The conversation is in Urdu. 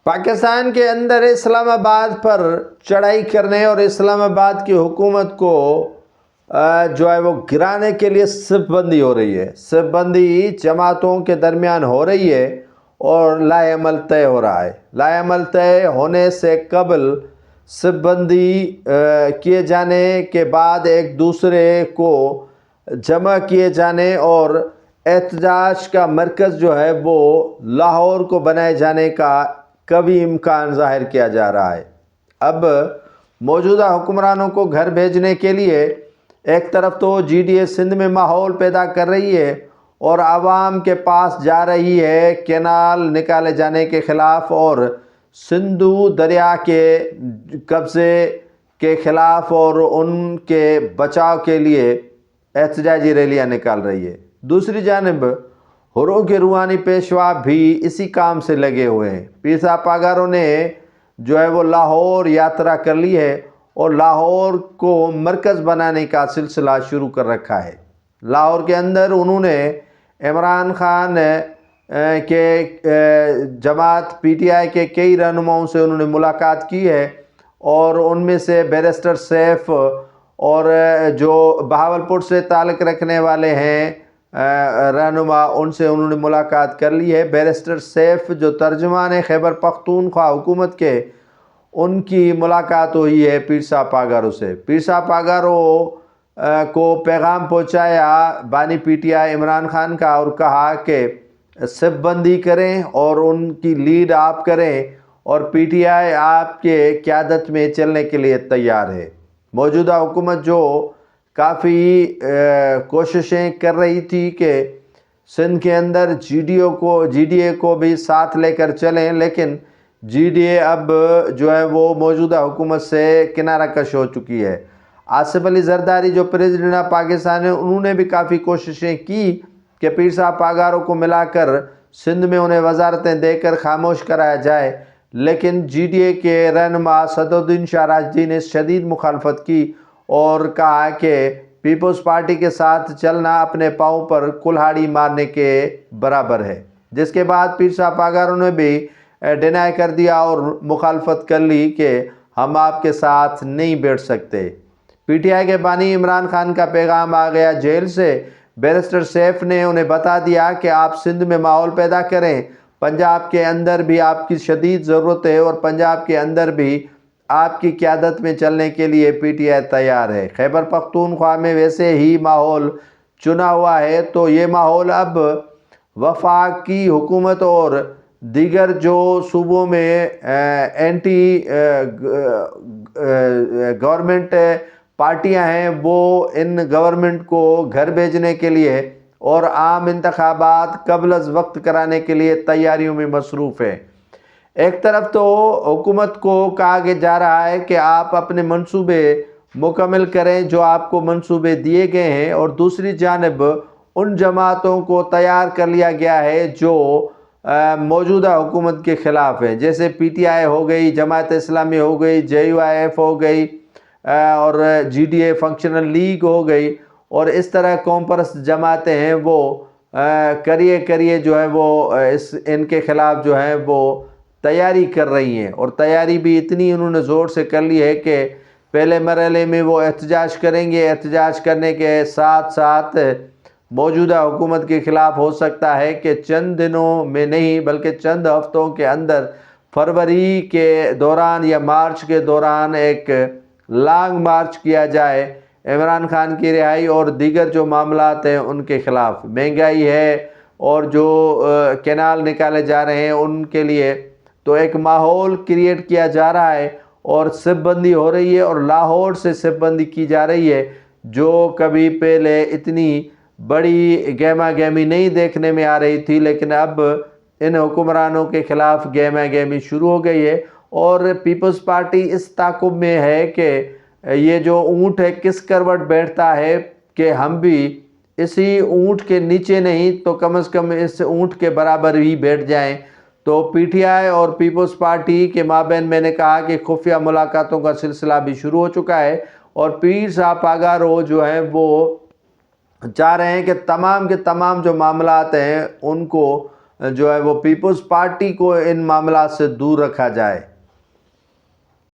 پاکستان کے اندر اسلام آباد پر چڑھائی کرنے اور اسلام آباد کی حکومت کو جو ہے وہ گرانے کے لیے صف بندی ہو رہی ہے. صف بندی جماعتوں کے درمیان ہو رہی ہے اور لائحہ عمل طے ہو رہا ہے. لائحہ عمل طے ہونے سے قبل صف بندی کیے جانے کے بعد ایک دوسرے کو جمع کیے جانے اور احتجاج کا مرکز جو ہے وہ لاہور کو بنائے جانے کا قوی امکان ظاہر کیا جا رہا ہے. اب موجودہ حکمرانوں کو گھر بھیجنے کے لیے ایک طرف تو جی ڈی اے سندھ میں ماحول پیدا کر رہی ہے اور عوام کے پاس جا رہی ہے کینال نکالے جانے کے خلاف اور سندھو دریا کے قبضے کے خلاف اور ان کے بچاؤ کے لیے احتجاجی ریلیاں نکال رہی ہے. دوسری جانب ہروں کے روحانی پیشوا بھی اسی کام سے لگے ہوئے ہیں. پیر صاحب پاگاروں نے جو ہے وہ لاہور یاترا کر لی ہے اور لاہور کو مرکز بنانے کا سلسلہ شروع کر رکھا ہے. لاہور کے اندر انہوں نے عمران خان کے جماعت پی ٹی آئی کے کئی رہنماؤں سے انہوں نے ملاقات کی ہے اور ان میں سے بیرسٹر سیف اور جو بہاولپور سے تعلق رکھنے والے ہیں رہنما ان سے انہوں نے ملاقات کر لی ہے. بیرسٹر سیف جو ترجمان خیبر پختونخوا حکومت کے ان کی ملاقات ہوئی ہے پیر صاحب پاگاروں سے. پیر صاحب پاگاروں کو پیغام پہنچایا بانی P T I Imran Khan کا اور کہا کہ صف بندی کریں اور ان کی لیڈ آپ کریں اور پی ٹی آئی آپ کے قیادت میں چلنے کے لیے تیار ہے. موجودہ حکومت جو کافی کوششیں کر رہی تھی کہ سندھ کے اندر جی ڈی اے کو بھی ساتھ لے کر چلیں، لیکن جی ڈی اے اب جو ہے وہ موجودہ حکومت سے کنارہ کش ہو چکی ہے. آصف علی زرداری جو پریزیڈنٹ آف پاکستان ہیں انہوں نے بھی کافی کوششیں کی کہ پیر صاحب پاگاروں کو ملا کر سندھ میں انہیں وزارتیں دے کر خاموش کرایا جائے، لیکن جی ڈی اے کے رہنما صدرالدین شاہ راشدی نے شدید مخالفت کی اور کہا کہ پیپلز پارٹی کے ساتھ چلنا اپنے پاؤں پر کلہاڑی مارنے کے برابر ہے. جس کے بعد پیر صاحب پاگاروں نے بھی ڈینائی کر دیا اور مخالفت کر لی کہ ہم آپ کے ساتھ نہیں بیٹھ سکتے. پی ٹی آئی کے بانی عمران خان کا پیغام آ گیا جیل سے. بیرسٹر سیف نے انہیں بتا دیا کہ آپ سندھ میں ماحول پیدا کریں، پنجاب کے اندر بھی آپ کی شدید ضرورت ہے اور پنجاب کے اندر بھی آپ کی قیادت میں چلنے کے لیے پی ٹی آئی تیار ہے. خیبر پختونخوا میں ویسے ہی ماحول چنا ہوا ہے تو یہ ماحول اب وفاقی حکومت اور دیگر جو صوبوں میں اینٹی گورنمنٹ پارٹیاں ہیں وہ ان گورنمنٹ کو گھر بھیجنے کے لیے اور عام انتخابات قبل از وقت کرانے کے لیے تیاریوں میں مصروف ہیں. ایک طرف تو حکومت کو کہا جا رہا ہے کہ آپ اپنے منصوبے مکمل کریں جو آپ کو منصوبے دیے گئے ہیں، اور دوسری جانب ان جماعتوں کو تیار کر لیا گیا ہے جو موجودہ حکومت کے خلاف ہیں، جیسے پی ٹی آئی ہو گئی، جماعت اسلامی ہو گئی، جے یو آئی ایف ہو گئی اور G D A functional league ہو گئی، اور اس طرح قوم پرست جماعتیں ہیں وہ کریے جو ہے وہ ان کے خلاف جو ہے وہ تیاری کر رہی ہیں. اور تیاری بھی اتنی انہوں نے زور سے کر لی ہے کہ پہلے مرحلے میں وہ احتجاج کریں گے. احتجاج کرنے کے ساتھ ساتھ موجودہ حکومت کے خلاف ہو سکتا ہے کہ چند دنوں میں نہیں بلکہ چند ہفتوں کے اندر فروری کے دوران یا مارچ کے دوران ایک لانگ مارچ کیا جائے عمران خان کی رہائی اور دیگر جو معاملات ہیں ان کے خلاف. مہنگائی ہے اور جو کینال نکالے جا رہے ہیں ان کے لیے تو ایک ماحول کریٹ کیا جا رہا ہے اور صف بندی ہو رہی ہے اور لاہور سے صف بندی کی جا رہی ہے جو کبھی پہلے اتنی بڑی گہما گہمی نہیں دیکھنے میں آ رہی تھی، لیکن اب ان حکمرانوں کے خلاف گہما گہمی شروع ہو گئی ہے. اور پیپلز پارٹی اس تعاقب میں ہے کہ یہ جو اونٹ ہے کس کروٹ بیٹھتا ہے کہ ہم بھی اسی اونٹ کے نیچے نہیں تو کم از کم اس اونٹ کے برابر ہی بیٹھ جائیں. تو پی ٹی آئی اور پیپلز پارٹی کے مابین میں نے کہا کہ خفیہ ملاقاتوں کا سلسلہ بھی شروع ہو چکا ہے اور پیر صاحب پاگاروں جو ہیں وہ چاہ رہے ہیں کہ تمام کے تمام جو معاملات ہیں ان کو جو ہے وہ پیپلز پارٹی کو ان معاملات سے دور رکھا جائے.